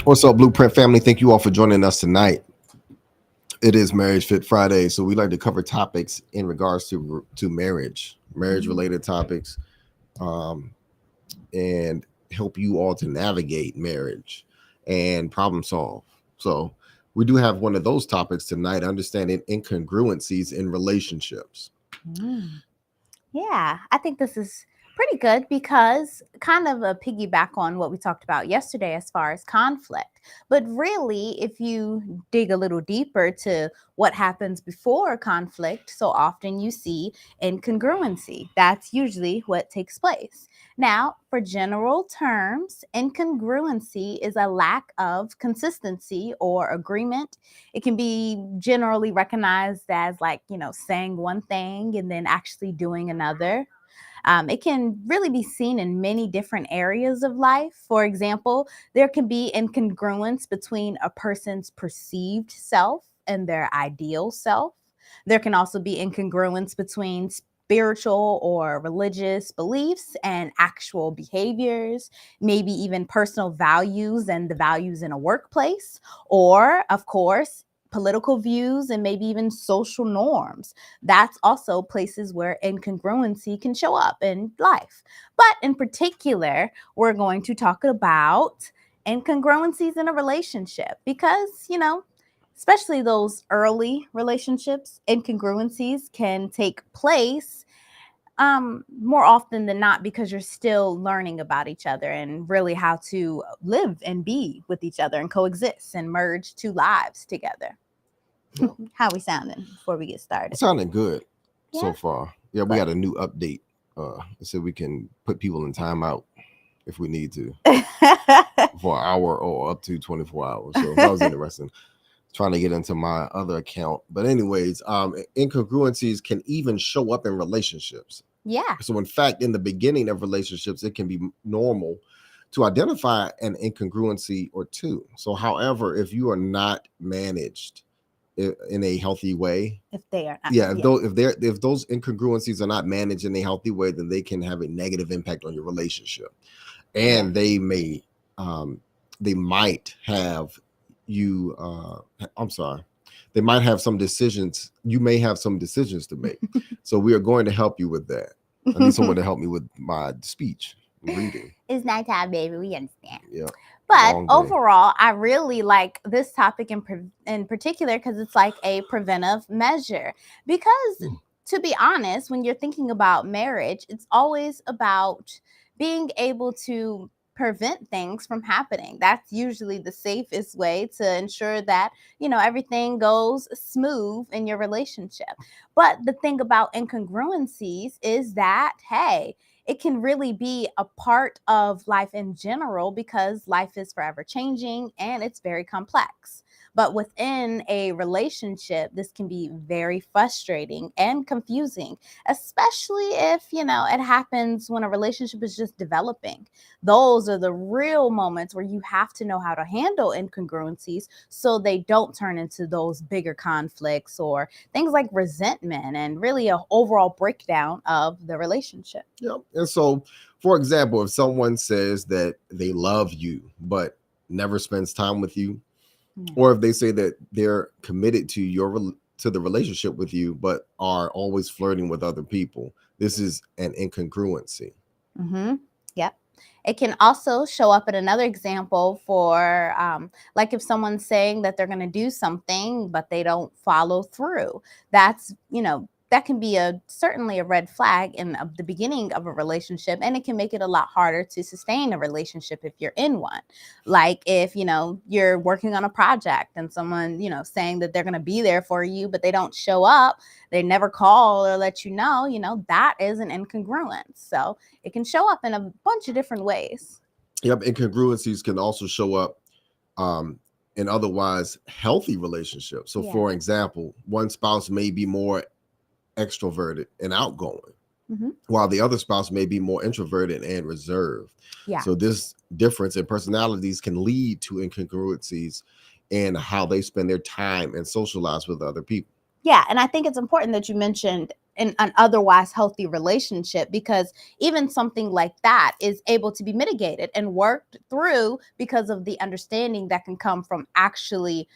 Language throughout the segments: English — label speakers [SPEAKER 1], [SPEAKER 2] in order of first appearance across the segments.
[SPEAKER 1] What's up, Blueprint family? Thank you all for joining us tonight. It is Marriage Fit Friday, so we like to cover topics in regards to marriage related topics, um, and help you all to navigate marriage and problem solve. So we do have one of those topics tonight: understanding incongruencies in relationships.
[SPEAKER 2] Mm. Yeah, I think this is pretty good because kind of a piggyback on what we talked about yesterday as far as conflict. But really, if you dig a little deeper to what happens before conflict, so often you see incongruency. That's usually what takes place. Now, for general terms, incongruency is a lack of consistency or agreement. It can be generally recognized as, like, saying one thing and then actually doing another. It can really be seen in many different areas of life. For example, there can be incongruence between a person's perceived self and their ideal self. There can also be incongruence between spiritual or religious beliefs and actual behaviors, maybe even personal values and the values in a workplace, or, of course, political views and maybe even social norms. That's also places where incongruency can show up in life. But in particular, we're going to talk about incongruencies in a relationship because, especially those early relationships, incongruencies can take place more often than not because you're still learning about each other and really how to live and be with each other and coexist and merge two lives together.
[SPEAKER 1] Yeah.
[SPEAKER 2] How we sounding before we get started?
[SPEAKER 1] Sounding good
[SPEAKER 2] Yeah,
[SPEAKER 1] so far. Yeah, we
[SPEAKER 2] good.
[SPEAKER 1] got a new update. It said we can put people in timeout if we need to for an hour or up to 24 hours. So that was interesting. Trying to get into my other account. But anyways, incongruencies can even show up in relationships.
[SPEAKER 2] Yeah.
[SPEAKER 1] So in fact, in the beginning of relationships, it can be normal to identify an incongruency or two. So however, if you are not managed in a healthy way,
[SPEAKER 2] If they are not,
[SPEAKER 1] yeah,
[SPEAKER 2] yeah.
[SPEAKER 1] if those incongruencies are not managed in a healthy way, then they can have a negative impact on your relationship,
[SPEAKER 2] Yeah.
[SPEAKER 1] and um they might have you I'm sorry, they might have some decisions, you may have some decisions to make. So we are going to help you with that. I need someone to help me with my speech and reading.
[SPEAKER 2] It's nighttime, baby. We understand.
[SPEAKER 1] Yeah,
[SPEAKER 2] But
[SPEAKER 1] long day.
[SPEAKER 2] overall, I really like this topic in particular because it's like a preventive measure. Because to be honest, when you're thinking about marriage, it's always about being able to prevent things from happening. That's usually the safest way to ensure that, everything goes smooth in your relationship. But the thing about incongruencies is that, hey, it can really be a part of life in general because life is forever changing and it's very complex. But within a relationship, this can be very frustrating and confusing, especially if, it happens when a relationship is just developing. Those are the real moments where you have to know how to handle incongruencies so they don't turn into those bigger conflicts or things like resentment and really a overall breakdown of the relationship.
[SPEAKER 1] Yeah. And so, for example, if someone says that they love you but never spends time with you, or if they say that they're committed to to the relationship with you but are always flirting with other people, this is an incongruency.
[SPEAKER 2] Mm-hmm. Yep. It can also show up in another example for, like, if someone's saying that they're going to do something, but they don't follow through. That's, that can be certainly a red flag in the beginning of a relationship, and it can make it a lot harder to sustain a relationship if you're in one. Like if, you're working on a project and someone, saying that they're going to be there for you, but they don't show up, they never call or let you know, that is an incongruence. So it can show up in a bunch of different ways.
[SPEAKER 1] Yep. Incongruencies can also show up um, in otherwise healthy relationships. So,
[SPEAKER 2] Yeah.
[SPEAKER 1] for example, one spouse may be more extroverted and outgoing, while the other spouse may be more introverted and reserved.
[SPEAKER 2] Yeah.
[SPEAKER 1] So, this difference in personalities can lead to incongruencies in how they spend their time and socialize with other people.
[SPEAKER 2] Yeah, and I think it's important that you mentioned in an otherwise healthy relationship, because even something like that is able to be mitigated and worked through because of the understanding that can come from actually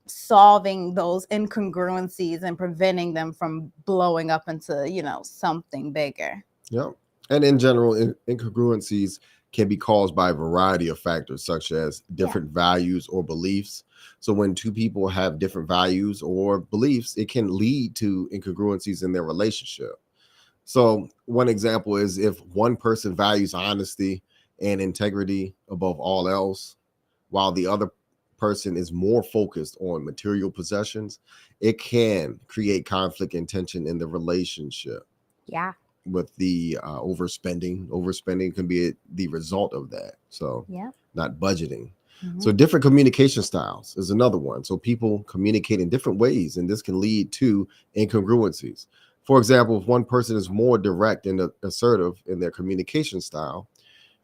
[SPEAKER 2] solving those incongruencies and preventing them from blowing up into, something bigger.
[SPEAKER 1] Yeah. And in general, incongruencies can be caused by a variety of factors, such as
[SPEAKER 2] Yeah.
[SPEAKER 1] different values or beliefs. So, when two people have different values or beliefs, it can lead to incongruencies in their relationship. So, one example is if one person values honesty and integrity above all else, while the other person is more focused on material possessions, it can create conflict and tension in the relationship.
[SPEAKER 2] Yeah.
[SPEAKER 1] With the overspending can be the result of that. So,
[SPEAKER 2] Yeah.
[SPEAKER 1] not budgeting. So,
[SPEAKER 2] Hmm.
[SPEAKER 1] different communication styles is another one. So, people communicate in different ways, and this can lead to incongruencies. For example, if one person is more direct and assertive in their communication style,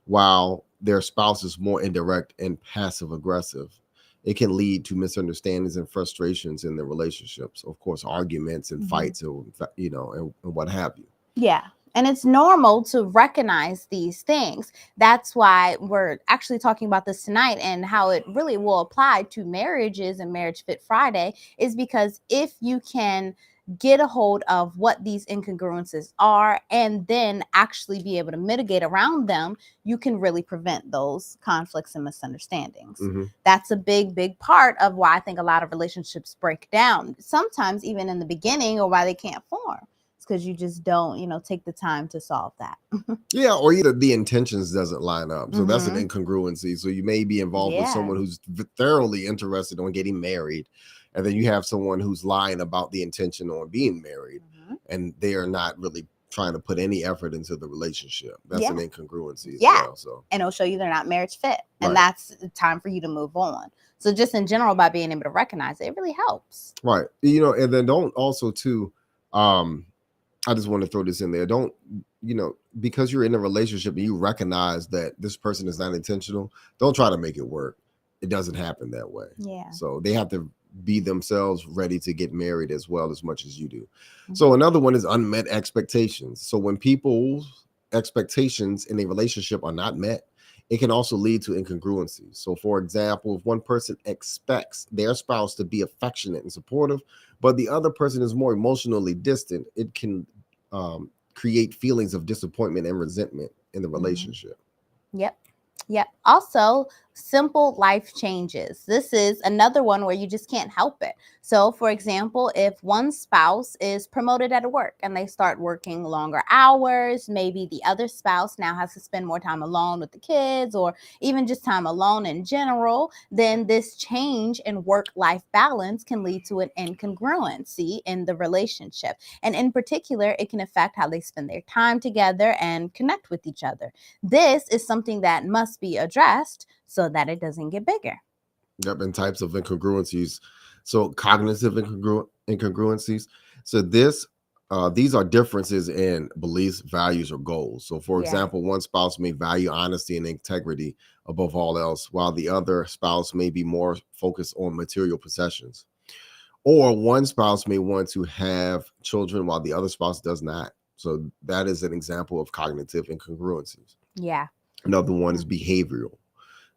[SPEAKER 1] while their spouse is more indirect and passive aggressive, it can lead to misunderstandings and frustrations in the relationships. Of course, arguments and
[SPEAKER 2] Hmm.
[SPEAKER 1] fights, or and what have you.
[SPEAKER 2] Yeah. And it's normal to recognize these things. That's why we're actually talking about this tonight, and how it really will apply to marriages and Marriage Fit Friday is because if you can get a hold of what these incongruences are and then actually be able to mitigate around them, you can really prevent those conflicts and misunderstandings.
[SPEAKER 1] Hmm.
[SPEAKER 2] That's a big, big part of why I think a lot of relationships break down, sometimes even in the beginning, or why they can't form. Because you just don't, take the time to solve that.
[SPEAKER 1] Yeah, or either the intentions doesn't line up. So that's an
[SPEAKER 2] Hmm.
[SPEAKER 1] incongruency. So you may be involved with
[SPEAKER 2] Yeah.
[SPEAKER 1] someone who's thoroughly interested on getting married, and then you have someone who's lying about the intention on being married,
[SPEAKER 2] Hmm.
[SPEAKER 1] and they are not really trying to put any effort into the relationship. That's an
[SPEAKER 2] Yeah.
[SPEAKER 1] incongruency as
[SPEAKER 2] Yeah.
[SPEAKER 1] well. So,
[SPEAKER 2] And it'll show you they're not marriage fit. And
[SPEAKER 1] right,
[SPEAKER 2] that's time for you to move on. So just in general, by being able to recognize it, it really helps.
[SPEAKER 1] right. And then don't also too. I just want to throw this in there. Don't, because you're in a relationship and you recognize that this person is not intentional, don't try to make it work. It doesn't happen that way.
[SPEAKER 2] Yeah.
[SPEAKER 1] So they have to be themselves ready to get married as well, as much as you do.
[SPEAKER 2] Mhm.
[SPEAKER 1] So another one is unmet expectations. So when people's expectations in a relationship are not met, it can also lead to incongruencies. So, for example, if one person expects their spouse to be affectionate and supportive, but the other person is more emotionally distant, it can create feelings of disappointment and resentment in the
[SPEAKER 2] Mhm.
[SPEAKER 1] relationship.
[SPEAKER 2] Yep. Yep. Also, simple life changes. This is another one where you just can't help it. So, for example, if one spouse is promoted at work and they start working longer hours, maybe the other spouse now has to spend more time alone with the kids, or even just time alone in general, then this change in work life balance can lead to an incongruency in the relationship. And in particular, it can affect how they spend their time together and connect with each other. This is something that must be addressed so that it doesn't get bigger.
[SPEAKER 1] Yep, and types of incongruencies. So cognitive incongruencies. So these are differences in beliefs, values, or goals. So, for
[SPEAKER 2] Yeah.
[SPEAKER 1] example, one spouse may value honesty and integrity above all else, while the other spouse may be more focused on material possessions. Or one spouse may want to have children while the other spouse does not. So that is an example of cognitive incongruencies.
[SPEAKER 2] Yeah.
[SPEAKER 1] Another one
[SPEAKER 2] Yeah.
[SPEAKER 1] is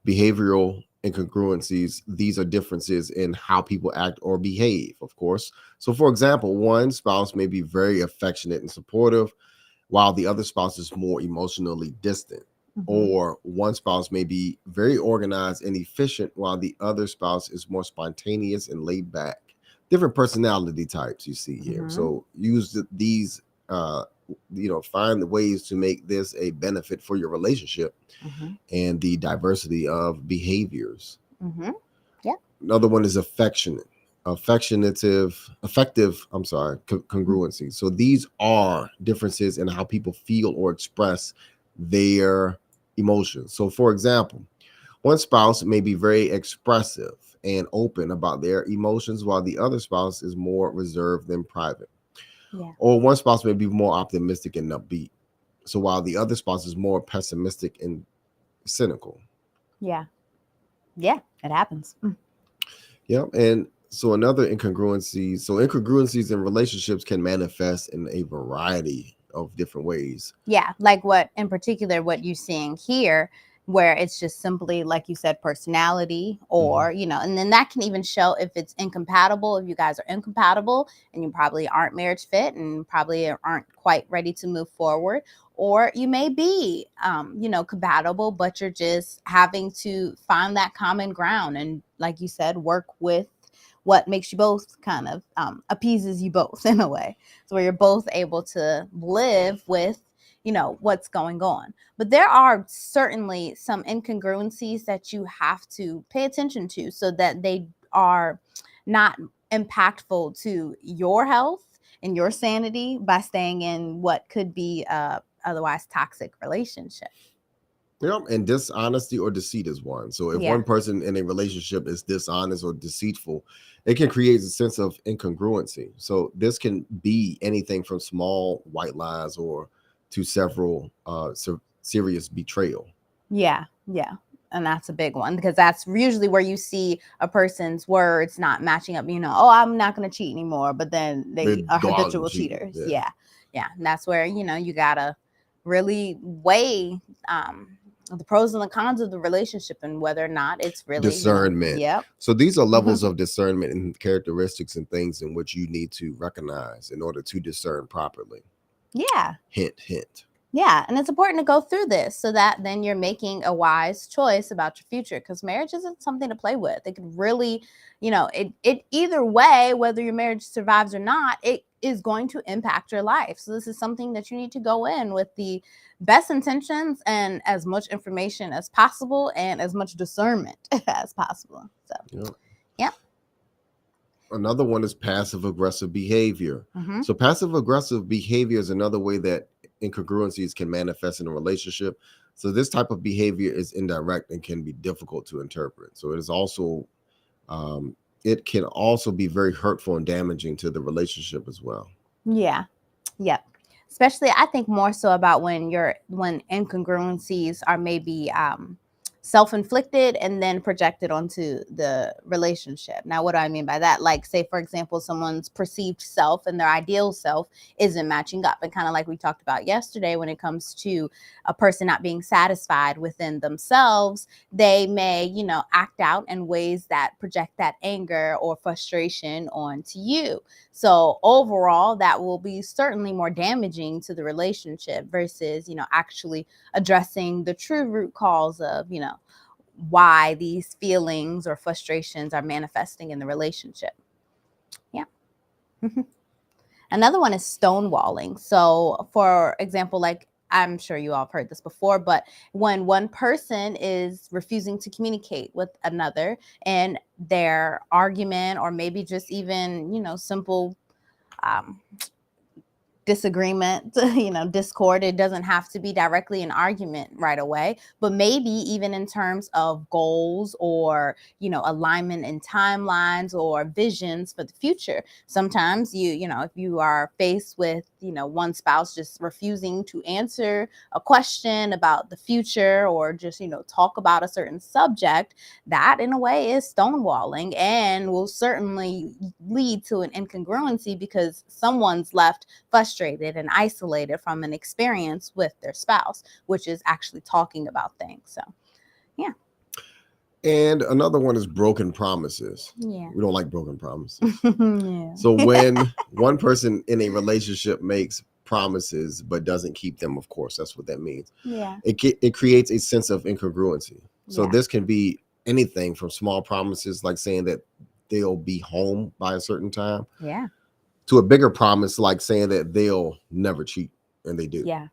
[SPEAKER 1] behavioral incongruencies. These are differences in how people act or behave, of course. So, for example, one spouse may be very affectionate and supportive, while the other spouse is more emotionally distant.
[SPEAKER 2] Mhm.
[SPEAKER 1] Or one spouse may be very organized and efficient, while the other spouse is more spontaneous and laid back. Different personality types you see here.
[SPEAKER 2] Mhm.
[SPEAKER 1] So, use these. Find the ways to make this a benefit for your relationship
[SPEAKER 2] Mhm.
[SPEAKER 1] and the diversity of behaviors.
[SPEAKER 2] Mhm. Yeah.
[SPEAKER 1] Another one is congruency. So these are differences in how people feel or express their emotions. So, for example, one spouse may be very expressive and open about their emotions, while the other spouse is more reserved and private.
[SPEAKER 2] Yeah.
[SPEAKER 1] Or one spouse may be more optimistic and upbeat. So, while the other spouse is more pessimistic and cynical.
[SPEAKER 2] Yeah. Yeah. It happens.
[SPEAKER 1] Yeah. And So another incongruency. So incongruencies in relationships can manifest in a variety of different ways.
[SPEAKER 2] Yeah, like what in particular what you're seeing here, where it's just simply like you said, personality,
[SPEAKER 1] Mhm.
[SPEAKER 2] or and then that can even show if it's incompatible. If you guys are incompatible and you probably aren't marriage fit and probably aren't quite ready to move forward, or you may be compatible, but you're just having to find that common ground and, like you said, work with what makes you both kind of appeases you both in a way, so where you're both able to live with what's going on. But there are certainly some incongruencies that you have to pay attention to so that they are not impactful to your health and your sanity by staying in what could be a otherwise toxic relationship.
[SPEAKER 1] Yeah, and dishonesty or deceit is one. So if
[SPEAKER 2] Yeah.
[SPEAKER 1] one person in a relationship is dishonest or deceitful, it can create a sense of incongruency. So this can be anything from small white lies or to several serious betrayal.
[SPEAKER 2] Yeah, yeah. And that's a big one because that's usually where you see a person's words not matching up. Oh, I'm not going to cheat anymore, but then
[SPEAKER 1] They
[SPEAKER 2] they are
[SPEAKER 1] go out and
[SPEAKER 2] habitual
[SPEAKER 1] cheat.
[SPEAKER 2] cheaters.
[SPEAKER 1] Yeah.
[SPEAKER 2] Yeah, yeah. And that's where you gotta really weigh the pros and the cons of the relationship and whether or not it's really
[SPEAKER 1] Discernment.
[SPEAKER 2] Yep.
[SPEAKER 1] So these are levels of discernment and characteristics and things in which you need to recognize in order to discern properly.
[SPEAKER 2] Yeah.
[SPEAKER 1] Hint, hint.
[SPEAKER 2] Yeah, and it's important to go through this so that then you're making a wise choice about your future, because marriage isn't something to play with. It could really, it either way, whether your marriage survives or not, it is going to impact your life. So this is something that you need to go in with the best intentions and as much information as possible and as much discernment as possible. So,
[SPEAKER 1] Yeah.
[SPEAKER 2] yeah.
[SPEAKER 1] Another one is passive aggressive behavior.
[SPEAKER 2] Hmm.
[SPEAKER 1] So passive aggressive behavior is another way that incongruencies can manifest in a relationship. So this type of behavior is indirect and can be difficult to interpret. So it is also it can also be very hurtful and damaging to the relationship as well.
[SPEAKER 2] Yeah. Yep. Especially, I think more so about when incongruencies are maybe self-inflicted and then projected onto the relationship. Now, what do I mean by that? Like, say, for example, someone's perceived self and their ideal self isn't matching up. And kind of like we talked about yesterday, when it comes to a person not being satisfied within themselves, they may, act out in ways that project that anger or frustration onto you. So overall, that will be certainly more damaging to the relationship versus, actually addressing the true root cause of, why these feelings or frustrations are manifesting in the relationship. Yeah. Another one is stonewalling. So, for example, like I'm sure you all have heard this before, but when one person is refusing to communicate with another and their argument, or maybe just even, simple um, disagreement, discord. It doesn't have to be directly an argument right away, but maybe even in terms of goals or, alignment in timelines or visions for the future. Sometimes if you are faced with, one spouse just refusing to answer a question about the future or just, talk about a certain subject, that in a way is stonewalling and will certainly lead to an incongruency because someone's left frustrated and isolated from an experience with their spouse, which is actually talking about things. So, yeah.
[SPEAKER 1] And another one is broken promises.
[SPEAKER 2] Yeah.
[SPEAKER 1] We don't like broken promises.
[SPEAKER 2] Yeah.
[SPEAKER 1] So when one person in a relationship makes promises but doesn't keep them, of course, that's what that means.
[SPEAKER 2] Yeah.
[SPEAKER 1] It creates a sense of incongruency. So
[SPEAKER 2] Yeah.
[SPEAKER 1] this can be anything from small promises like saying that they'll be home by a certain time
[SPEAKER 2] Yeah.
[SPEAKER 1] to a bigger promise like saying that they'll never cheat, and they do.
[SPEAKER 2] Yeah.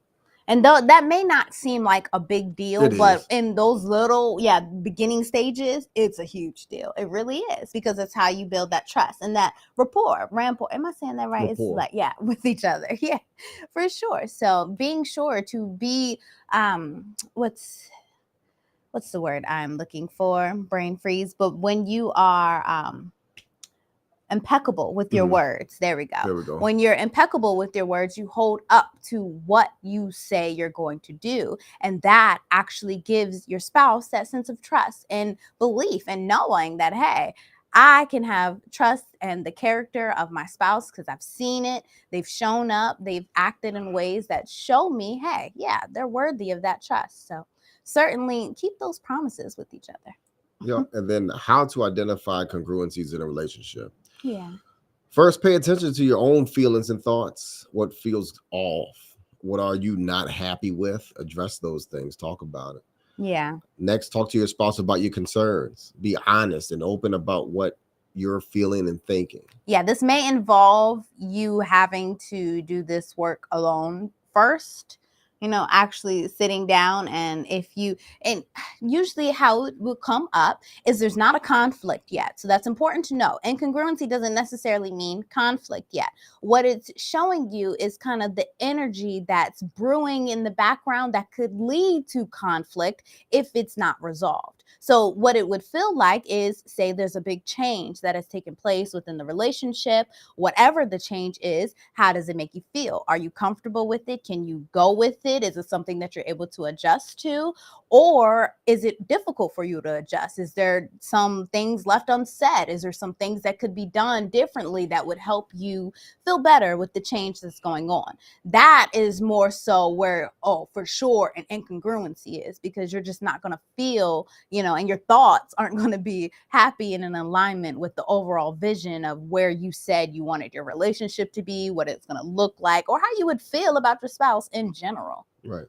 [SPEAKER 2] And though that may not seem like a big deal,
[SPEAKER 1] It
[SPEAKER 2] but
[SPEAKER 1] is.
[SPEAKER 2] in those little, beginning stages, it's a huge deal. It really is, because it's how you build that trust and that rapport. Am I saying that right? It's
[SPEAKER 1] Rapport.
[SPEAKER 2] like, with each other. Yeah, for sure. So being sure to be, what's the word I'm looking for? Brain freeze. But when you are, impeccable with your
[SPEAKER 1] Mhm.
[SPEAKER 2] words. There we go.
[SPEAKER 1] There we go.
[SPEAKER 2] When you're impeccable with your words, you hold up to what you say you're going to do. And that actually gives your spouse that sense of trust and belief and knowing that, hey, I can have trust and the character of my spouse because I've seen it. They've shown up, they've acted in ways that show me, hey, yeah, they're worthy of that trust. So certainly keep those promises with each other.
[SPEAKER 1] Yeah. And then how to identify congruencies in a relationship.
[SPEAKER 2] Yeah.
[SPEAKER 1] First, pay attention to your own feelings and thoughts. What feels off? What are you not happy with? Address those things. Talk about it.
[SPEAKER 2] Yeah.
[SPEAKER 1] Next, talk to your spouse about your concerns. Be honest and open about what you're feeling and thinking.
[SPEAKER 2] Yeah, this may involve you having to do this work alone first, actually sitting down. And usually how it will come up is there's not a conflict yet. So that's important to know. Incongruency doesn't necessarily mean conflict yet. What it's showing you is kind of the energy that's brewing in the background that could lead to conflict if it's not resolved. So what it would feel like is, say there's a big change that has taken place within the relationship, whatever the change is, how does it make you feel? Are you comfortable with it? Can you go with it? Is it something that you're able to adjust to? Or is it difficult for you to adjust? Is there some things left unsaid? Is there some things that could be done differently that would help you feel better with the change that's going on? That is more so where, oh, for sure, an incongruency is, because you're just not going to feel, and your thoughts aren't going to be happy and in alignment with the overall vision of where you said you wanted your relationship to be, what it's going to look like, or how you would feel about your spouse in general.
[SPEAKER 1] Right.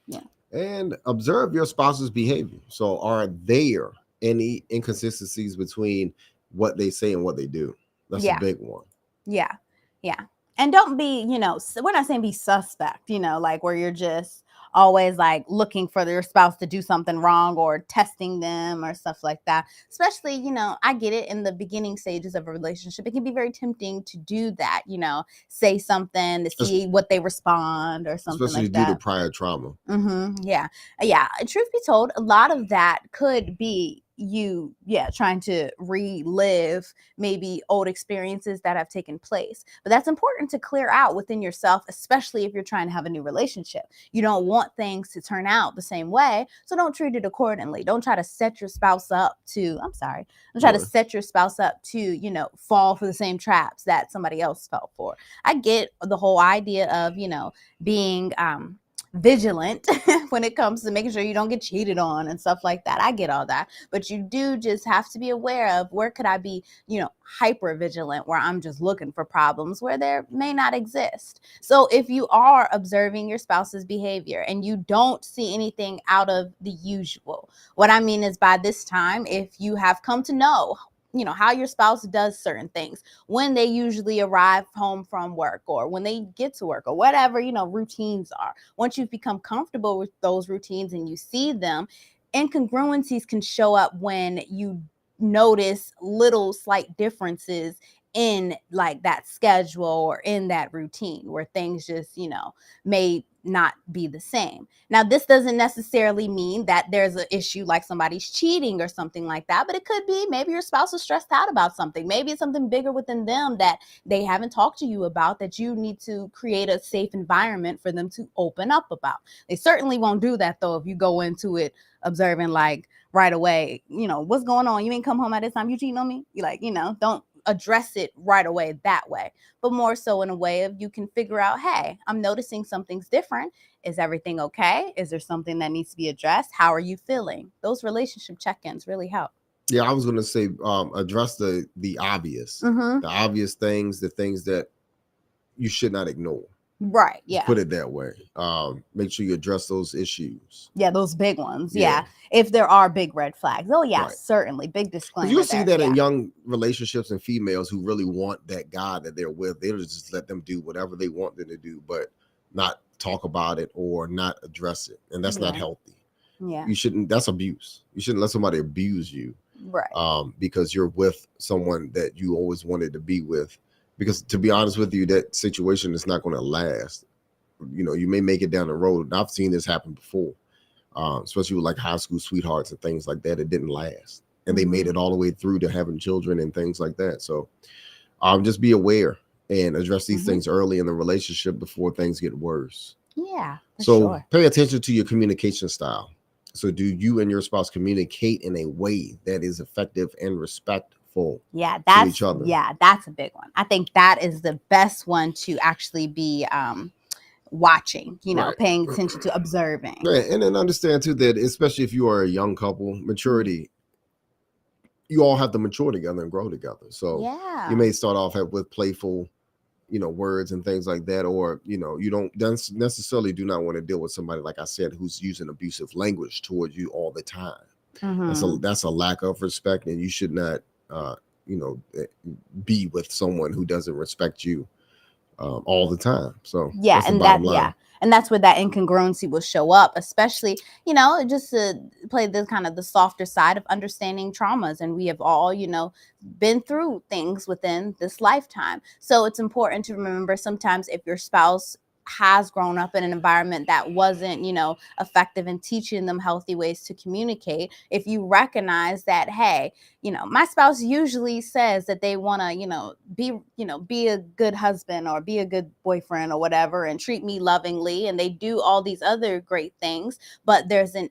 [SPEAKER 2] Yeah.
[SPEAKER 1] And observe your spouse's behavior. So, are there any inconsistencies between what they say and what they do? That's a big one.
[SPEAKER 2] Yeah. Yeah. And don't be, we're not saying be suspect, like where you're just always like looking for your spouse to do something wrong or testing them or stuff like that. Especially, I get it, in the beginning stages of a relationship, it can be very tempting to do that, say something to see what they respond or something
[SPEAKER 1] especially
[SPEAKER 2] like
[SPEAKER 1] due
[SPEAKER 2] that.
[SPEAKER 1] to prior trauma.
[SPEAKER 2] Yeah. Yeah. Truth be told, a lot of that could be you trying to relive maybe old experiences that have taken place, but that's important to clear out within yourself, especially if you're trying to have a new relationship. You don't want things to turn out the same way, so don't treat it accordingly. Don't try to set your spouse up to set your spouse up to fall for the same traps that somebody else fell for. I get the whole idea of being vigilant when it comes to making sure you don't get cheated on and stuff like that. I get all that, but you do just have to be aware of where could I be, hyper vigilant, where I'm just looking for problems where there may not exist. So if you are observing your spouse's behavior and you don't see anything out of the usual, what I mean is, by this time, if you have come to know how your spouse does certain things, when they usually arrive home from work or when they get to work or whatever, routines are. Once you've become comfortable with those routines and you see them, incongruencies can show up when you notice little slight differences in like that schedule or in that routine where things just, may not be the same. Now, this doesn't necessarily mean that there's an issue like somebody's cheating or something like that, but it could be maybe your spouse is stressed out about something. Maybe it's something bigger within them that they haven't talked to you about, that you need to create a safe environment for them to open up about. They certainly won't do that, though, if you go into it observing like right away, what's going on? You ain't come home at this time, you cheating on me? You like, don't address it right away that way, but more so in a way of you can figure out, hey, I'm noticing something's different. Is everything okay? Is there something that needs to be addressed? How are you feeling? Those relationship check-ins really help.
[SPEAKER 1] Yeah, I was going to say address the obvious, the obvious things, the things that you should not ignore.
[SPEAKER 2] Right. Yeah.
[SPEAKER 1] Put it that way. Make sure you address those issues.
[SPEAKER 2] Yeah, those big ones. Yeah. If there are big red flags. Oh, yeah,
[SPEAKER 1] right.
[SPEAKER 2] Certainly. Big disclaimer.
[SPEAKER 1] You'll see that in young relationships and females who really want that guy that they're with. They'll just let them do whatever they want them to do, but not talk about it or not address it. And that's not healthy.
[SPEAKER 2] Yeah.
[SPEAKER 1] You shouldn't. That's abuse. You shouldn't let somebody abuse you.
[SPEAKER 2] Right.
[SPEAKER 1] Because you're with someone that you always wanted to be with. Because to be honest with you, that situation is not going to last. You may make it down the road. And I've seen this happen before, especially with like high school sweethearts and things like that. It didn't last. And they made it all the way through to having children and things like that. So just be aware and address these things early in the relationship before things get worse.
[SPEAKER 2] Yeah.
[SPEAKER 1] So pay attention to your communication style. So do you and your spouse communicate in a way that is effective and respectful? helpful
[SPEAKER 2] Yeah,
[SPEAKER 1] to each other.
[SPEAKER 2] that's a big one. I think that is the best one to actually be watching,
[SPEAKER 1] Right.
[SPEAKER 2] paying attention to, observing.
[SPEAKER 1] Right. And then understand too that especially if you are a young couple, maturity, you all have to mature together and grow together. So
[SPEAKER 2] Yeah.
[SPEAKER 1] you may start off with playful, words and things like that, or you don't necessarily do not want to deal with somebody, like I said, who's using abusive language towards you all the time. That's a lack of respect, and you should not be with someone who doesn't respect you all the time. So
[SPEAKER 2] yeah,
[SPEAKER 1] that's the bottom line.
[SPEAKER 2] and that's where that incongruency will show up, especially just to play the kind of the softer side of understanding traumas, and we have all been through things within this lifetime. So it's important to remember, sometimes if your spouse has grown up in an environment that wasn't effective in teaching them healthy ways to communicate, if you recognize that, hey, my spouse usually says that they want to be a good husband or be a good boyfriend or whatever, and treat me lovingly, and they do all these other great things, but there's an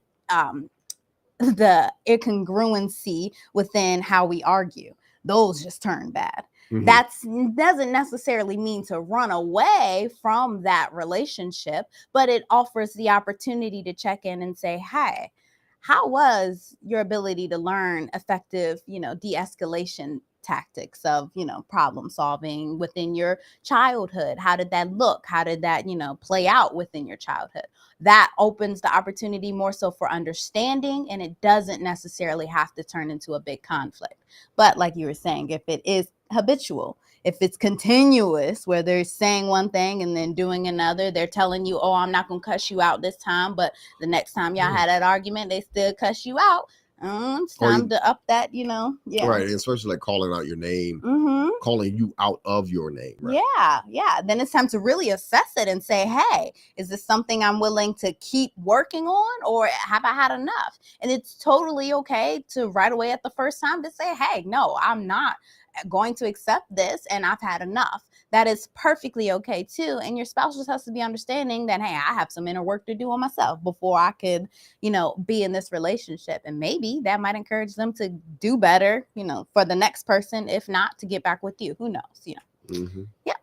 [SPEAKER 2] the incongruency within how we argue, those just turn bad. That doesn't necessarily mean to run away from that relationship, but it offers the opportunity to check in and say, hey, how was your ability to learn effective, de-escalation tactics of, problem solving within your childhood? How did that look? How did that, play out within your childhood? That opens the opportunity more so for understanding, and it doesn't necessarily have to turn into a big conflict. But like you were saying, if it is habitual, if it's continuous, where they're saying one thing and then doing another, they're telling you, oh, I'm not going to cuss you out this time, but the next time y'all had that argument, they still cuss you out. It's time to up that,
[SPEAKER 1] Right, and especially like calling out your name, calling you out of your name. Right?
[SPEAKER 2] Yeah. Then it's time to really assess it and say, hey, is this something I'm willing to keep working on, or have I had enough? And it's totally okay to right away at the first time to say, hey, no, I'm not going to accept this, and I've had enough. That is perfectly okay too. And your spouse just has to be understanding that, hey, I have some inner work to do on myself before I could, be in this relationship. And maybe that might encourage them to do better, for the next person, if not to get back with you. Who knows? Yeah.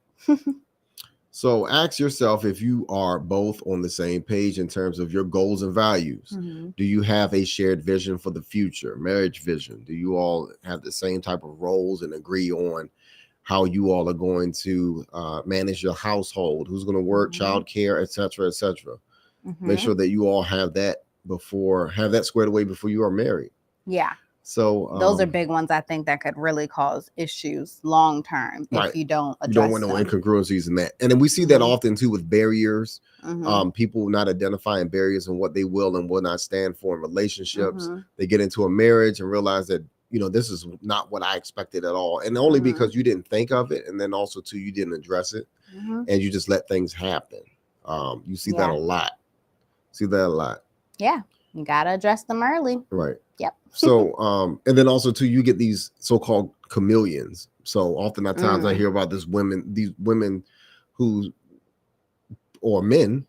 [SPEAKER 1] So ask yourself if you are both on the same page in terms of your goals and values. Do you have a shared vision for the future, marriage vision? Do you all have the same type of roles and agree on how you all are going to manage your household, who's going to work, childcare, et cetera, et cetera? Make sure that you all have that squared away before you are married.
[SPEAKER 2] Yeah.
[SPEAKER 1] So
[SPEAKER 2] those are big ones, I think, that could really cause issues long term if you don't address.
[SPEAKER 1] You don't want no incongruencies in that. And then we see that often too with barriers. People not identifying barriers and what they will and will not stand for in relationships. They get into a marriage and realize that, this is not what I expected at all. And only because you didn't think of it. And then also too, you didn't address it and you just let things happen. You see that a lot. Yeah.
[SPEAKER 2] You got to address them early.
[SPEAKER 1] Right.
[SPEAKER 2] Yep.
[SPEAKER 1] So, and then also too, you get these so-called chameleons. So often at times I hear about these women who, women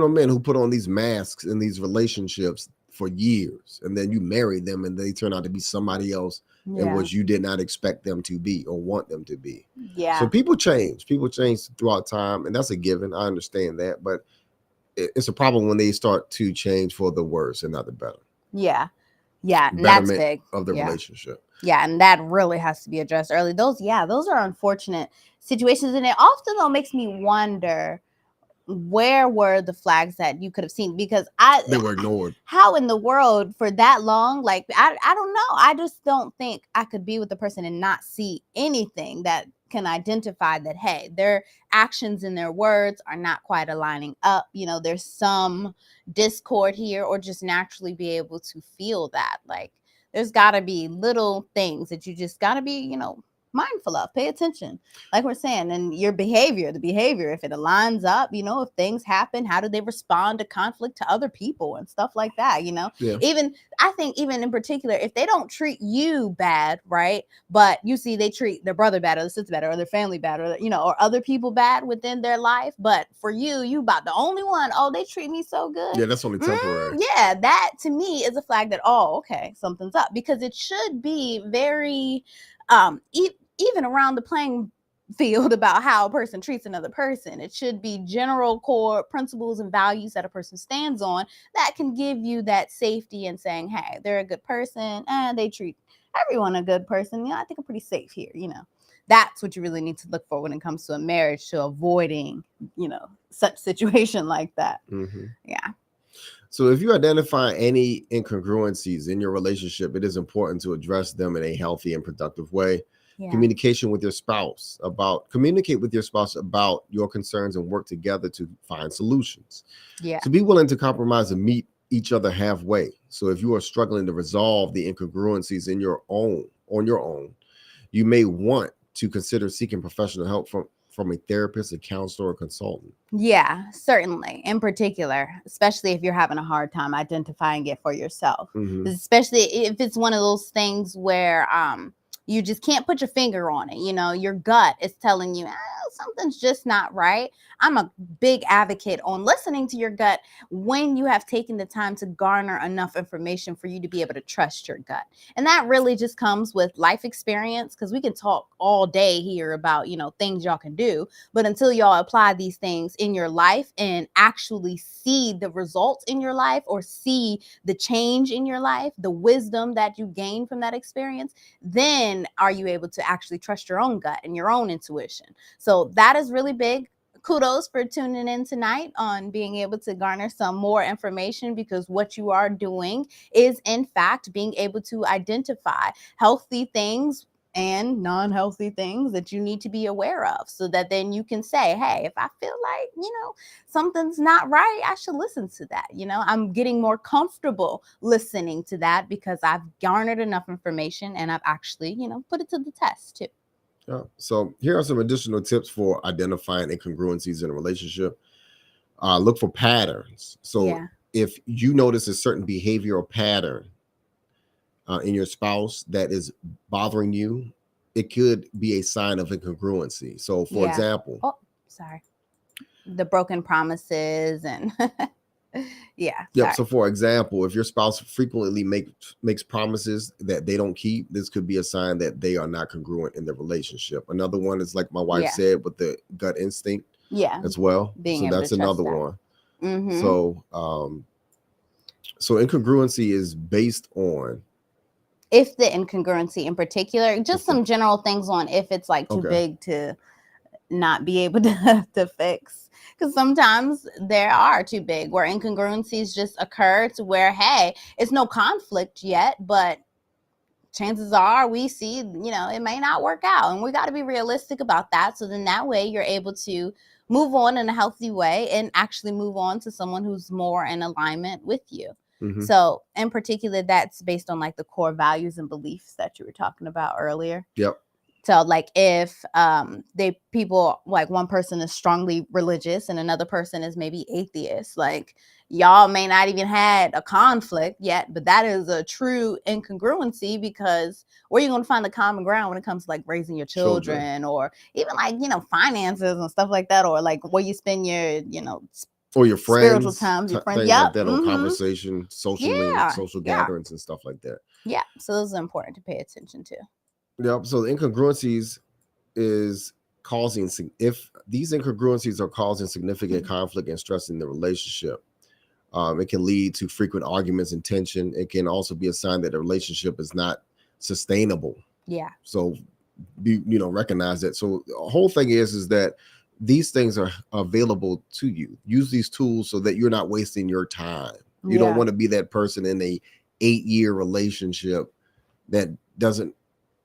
[SPEAKER 1] or men who put on these masks in these relationships for years, and then you marry them and they turn out to be somebody else in which you did not expect them to be or want them to be.
[SPEAKER 2] Yeah.
[SPEAKER 1] So people change throughout time, and that's a given. I understand that, but it's a problem when they start to change for the worse and not the better.
[SPEAKER 2] Yeah. And that's big
[SPEAKER 1] of the relationship.
[SPEAKER 2] Yeah, and that really has to be addressed early. Those are unfortunate situations, and it often though makes me wonder, where were the flags that you could have seen? Because
[SPEAKER 1] they were ignored.
[SPEAKER 2] How in the world for that long? Like, I don't know. I just don't think I could be with the person and not see anything that can identify that, hey, their actions and their words are not quite aligning up. There's some discord here, or just naturally be able to feel that. Like, there's got to be little things that you just got to be, mindful of, pay attention, like we're saying, and the behavior, if it aligns up, if things happen, how do they respond to conflict to other people and stuff like that, even I think even in particular, if they don't treat you bad, right, but you see they treat their brother bad or their sister bad or their family bad, or or other people bad within their life, but for you about the only one, oh, they treat me so good,
[SPEAKER 1] that's only temporary.
[SPEAKER 2] That to me is a flag that, oh, okay, something's up, because it should be very even around the playing field about how a person treats another person. It should be general core principles and values that a person stands on that can give you that safety in saying, hey, they're a good person and they treat everyone a good person. I think I'm pretty safe here. That's what you really need to look for when it comes to a marriage, to avoiding, such situation like that.
[SPEAKER 1] Mm-hmm.
[SPEAKER 2] Yeah.
[SPEAKER 1] So if you identify any incongruencies in your relationship, it is important to address them in a healthy and productive way.
[SPEAKER 2] Yeah.
[SPEAKER 1] Communicate with your spouse about your concerns and work together to find solutions.
[SPEAKER 2] Yeah.
[SPEAKER 1] So be willing to compromise and meet each other halfway. So if you are struggling to resolve the incongruencies on your own, you may want to consider seeking professional help from a therapist, a counselor, or consultant.
[SPEAKER 2] Yeah, certainly. In particular, especially if you're having a hard time identifying it for yourself,
[SPEAKER 1] Mm-hmm.
[SPEAKER 2] especially if it's one of those things where you just can't put your finger on it. Your gut is telling you something's just not right. I'm a big advocate on listening to your gut when you have taken the time to garner enough information for you to be able to trust your gut. And that really just comes with life experience, because we can talk all day here about, things y'all can do. But until y'all apply these things in your life and actually see the results in your life, or see the change in your life, the wisdom that you gain from that experience, then are you able to actually trust your own gut and your own intuition. So that is really big. Kudos for tuning in tonight on being able to garner some more information, because what you are doing is, in fact, being able to identify healthy things and non-healthy things that you need to be aware of, so that then you can say, hey, if I feel like, something's not right, I should listen to that. I'm getting more comfortable listening to that because I've garnered enough information and I've actually, put it to the test too.
[SPEAKER 1] Yeah. So here are some additional tips for identifying incongruencies in a relationship. Look for patterns. So if you notice a certain behavioral pattern in your spouse that is bothering you, it could be a sign of incongruency. So for example,
[SPEAKER 2] the broken promises and
[SPEAKER 1] So for example, if your spouse frequently makes promises that they don't keep, this could be a sign that they are not congruent in the relationship. Another one is, like my wife said, with the gut instinct as well. So that's another one.
[SPEAKER 2] Mm-hmm.
[SPEAKER 1] So incongruency is based on,
[SPEAKER 2] if the incongruency in particular, just some general things on if it's like too big to not be able to fix. Because sometimes there are too big, where incongruencies just occur to where, hey, it's no conflict yet, but chances are we see, it may not work out. And we got to be realistic about that. So then that way you're able to move on in a healthy way and actually move on to someone who's more in alignment with you. Mm-hmm. So in particular, that's based on like the core values and beliefs that you were talking about earlier.
[SPEAKER 1] Yep.
[SPEAKER 2] So like if people, like one person is strongly religious and another person is maybe atheist, like y'all may not even had a conflict yet, but that is a true incongruency, because where are you going to find the common ground when it comes to like raising your children. Or even like, finances and stuff like that, or like where you spend your,
[SPEAKER 1] or your friends,
[SPEAKER 2] spiritual times, your friends,
[SPEAKER 1] like that, or conversation, social gatherings and stuff like that.
[SPEAKER 2] Yeah. So those are important to pay attention to.
[SPEAKER 1] Yep. So incongruencies is causing, if these incongruencies are causing significant conflict and stress in the relationship, it can lead to frequent arguments and tension. It can also be a sign that the relationship is not sustainable.
[SPEAKER 2] Yeah. So
[SPEAKER 1] recognize that. So the whole thing is that these things are available to you. Use these tools so that you're not wasting your time. You don't want to be that person in a 8-year relationship that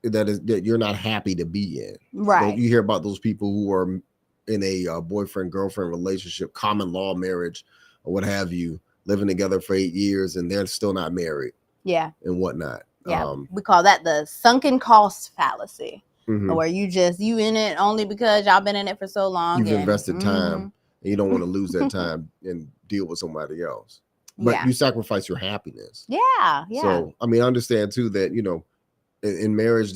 [SPEAKER 1] you're not happy to be in.
[SPEAKER 2] Right.
[SPEAKER 1] You hear about those people who are in a boyfriend-girlfriend relationship, common law marriage or what have you, living together for 8 years and they're still not married.
[SPEAKER 2] Yeah.
[SPEAKER 1] And whatnot.
[SPEAKER 2] Yeah. We call that the sunken cost fallacy.
[SPEAKER 1] Mm-hmm.
[SPEAKER 2] Where you in it only because y'all been in it for so long.
[SPEAKER 1] You've invested time and you don't want to lose that time and deal with somebody else. But you sacrifice your happiness.
[SPEAKER 2] Yeah. Yeah.
[SPEAKER 1] So, I understand too that, in marriage,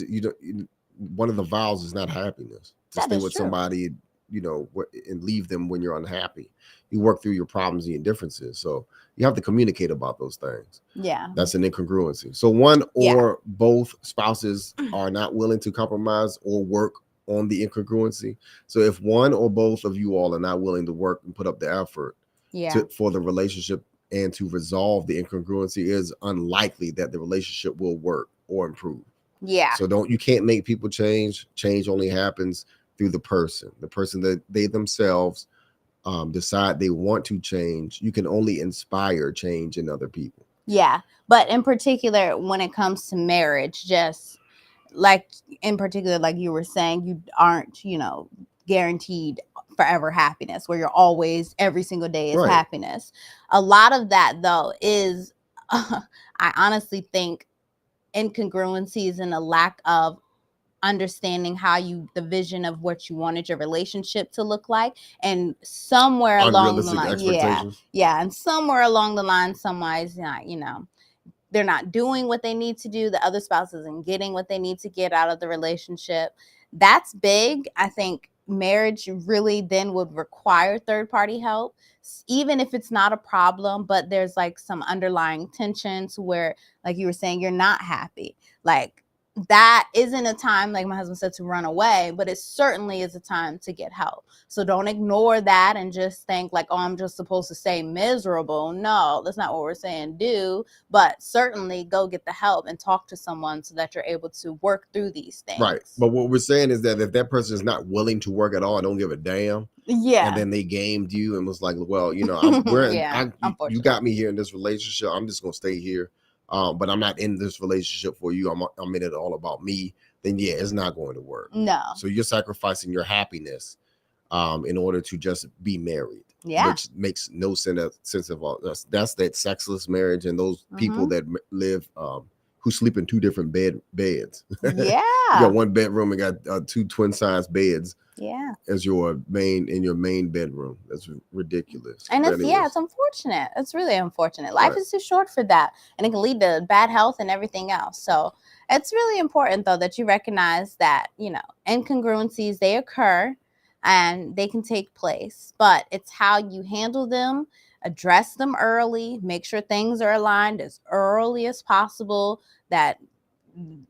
[SPEAKER 1] one of the vows is not happiness. To stay with somebody and leave them when you're unhappy. You work through your problems and your differences. So you have to communicate about those things.
[SPEAKER 2] Yeah.
[SPEAKER 1] That's an incongruency. So one
[SPEAKER 2] Yeah.
[SPEAKER 1] or both spouses are not willing to compromise or work on the incongruency. So if one or both of you all are not willing to work and put up the effort
[SPEAKER 2] Yeah.
[SPEAKER 1] for the relationship and to resolve the incongruency, it is unlikely that the relationship will work or improve.
[SPEAKER 2] Yeah.
[SPEAKER 1] So you can't make people change. Change only happens through the person that they themselves decide they want to change. You can only inspire change in other people.
[SPEAKER 2] Yeah. But in particular, when it comes to marriage, just like in particular, like you were saying, you aren't, guaranteed forever happiness where you're always every single day is
[SPEAKER 1] Right.
[SPEAKER 2] happiness. A lot of that though is I honestly think incongruencies and a lack of understanding the vision of what you wanted your relationship to look like, and somewhere along the
[SPEAKER 1] Unrealistic
[SPEAKER 2] line,
[SPEAKER 1] expectations.
[SPEAKER 2] and somewhere along the line, somebody's not, they're not doing what they need to do. The other spouse isn't getting what they need to get out of the relationship. That's big. I think marriage really then would require third party help, even if it's not a problem, but there's like some underlying tension to where, like you were saying, you're not happy. Like, that isn't a time, like my husband said, to run away, but it certainly is a time to get help. So don't ignore that and just think like, oh, I'm just supposed to stay miserable. No, that's not what we're saying do, but certainly go get the help and talk to someone so that you're able to work through these things.
[SPEAKER 1] Right. But what we're saying is that if that person is not willing to work at all and don't give a damn, and then they gamed you and was like, well, you got me here in this relationship. I'm just going to stay here. But I'm not in this relationship for you. I'm in it all about me. Then yeah, it's not going to work.
[SPEAKER 2] No.
[SPEAKER 1] So you're sacrificing your happiness in order to just be married.
[SPEAKER 2] Yeah.
[SPEAKER 1] Which makes no sense of all. That's that sexless marriage and those people that live who sleep in two different beds.
[SPEAKER 2] Yeah.
[SPEAKER 1] You got one bedroom and got two twin size beds.
[SPEAKER 2] Yeah.
[SPEAKER 1] As your main bedroom. That's ridiculous.
[SPEAKER 2] And it's unfortunate. It's really unfortunate. Life is too short for that. And it can lead to bad health and everything else. So it's really important though that you recognize that, incongruencies, they occur and they can take place, but it's how you handle them, address them early, make sure things are aligned as early as possible, that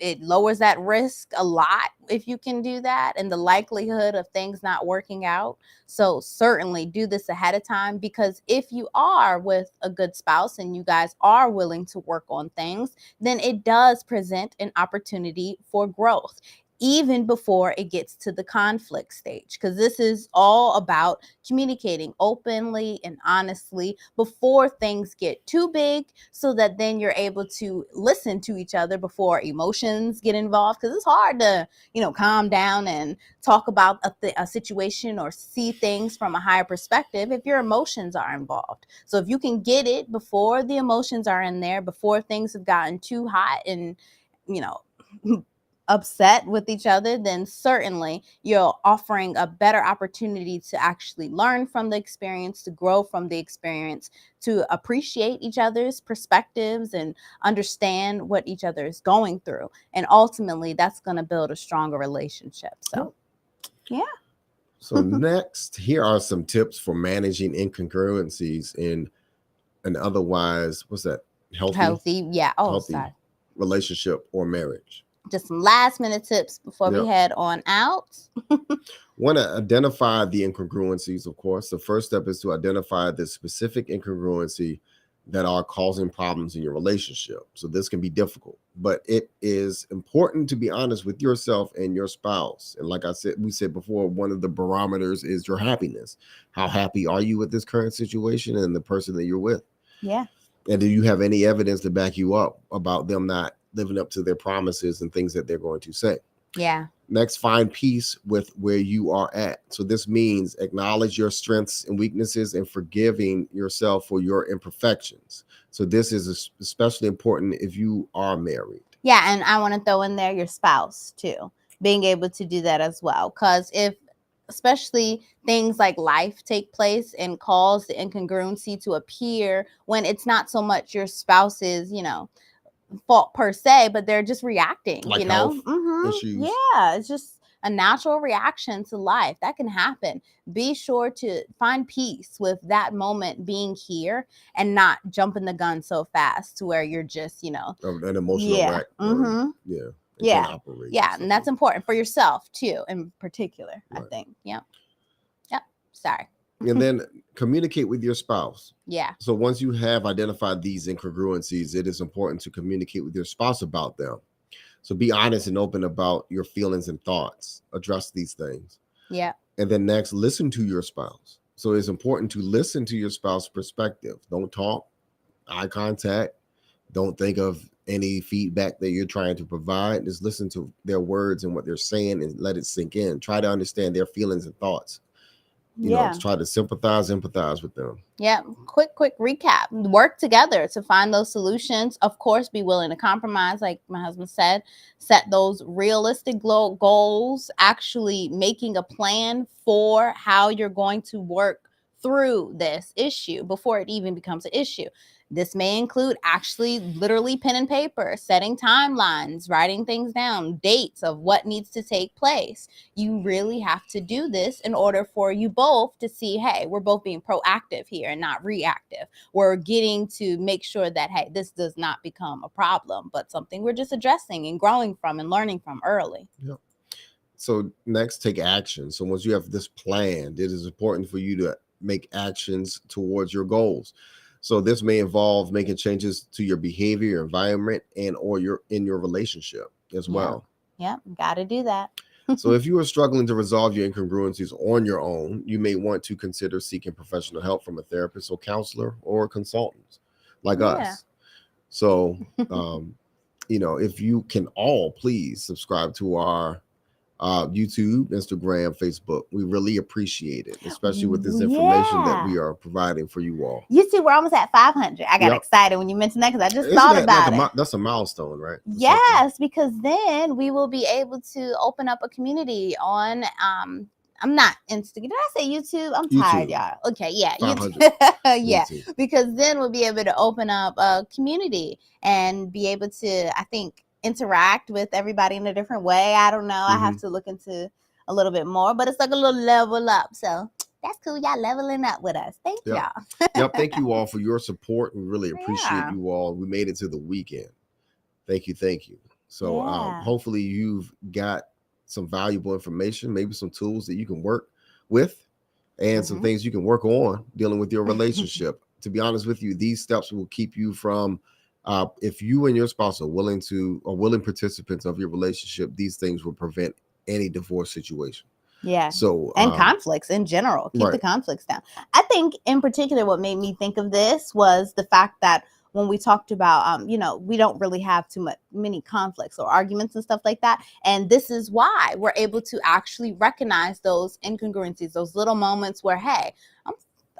[SPEAKER 2] it lowers that risk a lot if you can do that and the likelihood of things not working out. So certainly do this ahead of time, because if you are with a good spouse and you guys are willing to work on things, then it does present an opportunity for growth, even before it gets to the conflict stage, because this is all about communicating openly and honestly before things get too big, so that then you're able to listen to each other before emotions get involved, because it's hard to calm down and talk about a situation or see things from a higher perspective if your emotions are involved. So if you can get it before the emotions are in there, before things have gotten too hot and upset with each other, then certainly you're offering a better opportunity to actually learn from the experience, to grow from the experience, to appreciate each other's perspectives and understand what each other is going through. And ultimately, that's going to build a stronger relationship. So, yeah.
[SPEAKER 1] So next, here are some tips for managing incongruencies in an otherwise, what's that? Healthy relationship or marriage.
[SPEAKER 2] Just some last minute tips before we head on out.
[SPEAKER 1] Want to identify the incongruencies, of course. The first step is to identify the specific incongruency that are causing problems in your relationship. So this can be difficult, but it is important to be honest with yourself and your spouse. And like we said before, one of the barometers is your happiness. How happy are you with this current situation and the person that you're with?
[SPEAKER 2] Yeah.
[SPEAKER 1] And do you have any evidence to back you up about them not living up to their promises and things that they're going to say?
[SPEAKER 2] Yeah.
[SPEAKER 1] Next, find peace with where you are at. So this means acknowledge your strengths and weaknesses and forgiving yourself for your imperfections. So this is especially important if you are married.
[SPEAKER 2] Yeah, and I want to throw in there your spouse too, being able to do that as well. Because if especially things like life take place and cause the incongruency to appear when it's not so much your spouse's, fault per se, but they're just reacting,
[SPEAKER 1] like health issues.
[SPEAKER 2] Yeah, it's just a natural reaction to life. That can happen. Be sure to find peace with that moment being here and not jumping the gun so fast to where you're just,
[SPEAKER 1] An emotional
[SPEAKER 2] yeah.
[SPEAKER 1] wreck.
[SPEAKER 2] Mm-hmm.
[SPEAKER 1] Yeah. It
[SPEAKER 2] Yeah.
[SPEAKER 1] can operate.
[SPEAKER 2] Yeah. And that's important for yourself too, in particular, I
[SPEAKER 1] Right.
[SPEAKER 2] think. Yep. Yep. Sorry.
[SPEAKER 1] And then communicate with your spouse.
[SPEAKER 2] Yeah.
[SPEAKER 1] So once you have identified these incongruencies, it is important to communicate with your spouse about them. So be honest and open about your feelings and thoughts. Address these things.
[SPEAKER 2] Yeah.
[SPEAKER 1] And then next, listen to your spouse. So it's important to listen to your spouse's perspective. Don't talk, eye contact. Don't think of any feedback that you're trying to provide. Just listen to their words and what they're saying and let it sink in. Try to understand their feelings and thoughts.
[SPEAKER 2] Yeah.
[SPEAKER 1] Try to empathize with them.
[SPEAKER 2] Yeah. Quick recap. Work together to find those solutions. Of course, be willing to compromise, like my husband said. Set those realistic goals, actually making a plan for how you're going to work through this issue before it even becomes an issue. This may include actually literally pen and paper, setting timelines, writing things down, dates of what needs to take place. You really have to do this in order for you both to see, hey, we're both being proactive here and not reactive. We're getting to make sure that, hey, this does not become a problem, but something we're just addressing and growing from and learning from early.
[SPEAKER 1] Yeah. So next, take action. So once you have this planned, it is important for you to make actions towards your goals. So this may involve making changes to your behavior, your environment, and or your relationship as well.
[SPEAKER 2] Yeah, got to do that.
[SPEAKER 1] So if you are struggling to resolve your incongruencies on your own, you may want to consider seeking professional help from a therapist or counselor or consultant like us. So, if you can all please subscribe to our YouTube, Instagram, Facebook. We really appreciate it, especially with this information that we are providing for you all.
[SPEAKER 2] You see, we're almost at 500. I got excited when you mentioned that because I just thought about it.
[SPEAKER 1] That's a milestone, right?
[SPEAKER 2] Yes, because then we will be able to open up a community on I'm not Instagram. Did I say YouTube? I'm tired, y'all. Okay, yeah, YouTube. Yeah, YouTube. Because then we'll be able to open up a community and be able to, I think, interact with everybody in a different way. I don't know. I have to look into a little bit more, but it's like a little level up. So that's cool. Y'all leveling up with us. Thank y'all.
[SPEAKER 1] Yep. Thank you all for your support. We really appreciate you all. We made it to the weekend. Thank you. So hopefully you've got some valuable information, maybe some tools that you can work with and some things you can work on dealing with your relationship. To be honest with you, these steps will keep you from if you and your spouse are willing participants of your relationship, these things will prevent any divorce situation.
[SPEAKER 2] Yeah.
[SPEAKER 1] So
[SPEAKER 2] and conflicts in general. Keep the conflicts down. I think in particular what made me think of this was the fact that when we talked about we don't really have many conflicts or arguments and stuff like that. And this is why we're able to actually recognize those incongruencies, those little moments where, hey,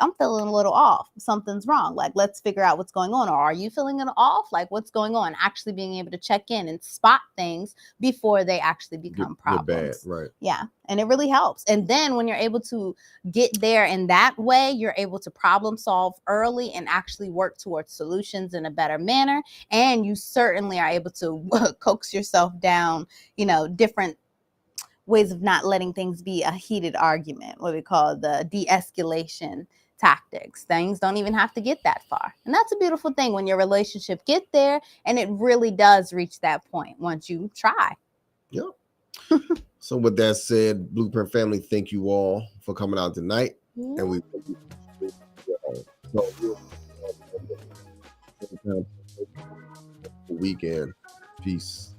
[SPEAKER 2] I'm feeling a little off. Something's wrong. Like, let's figure out what's going on. Or are you feeling it off? Like, what's going on? Actually being able to check in and spot things before they actually become problems.
[SPEAKER 1] Bad, right.
[SPEAKER 2] Yeah. And it really helps. And then when you're able to get there in that way, you're able to problem solve early and actually work towards solutions in a better manner. And you certainly are able to coax yourself down, different ways of not letting things be a heated argument, what we call the de-escalation tactics. Things don't even have to get that far. And that's a beautiful thing when your relationship get there, and it really does reach that point once you try.
[SPEAKER 1] Yep. So with that said, Blueprint family, thank you all for coming out tonight. Yeah. And we weekend. Peace.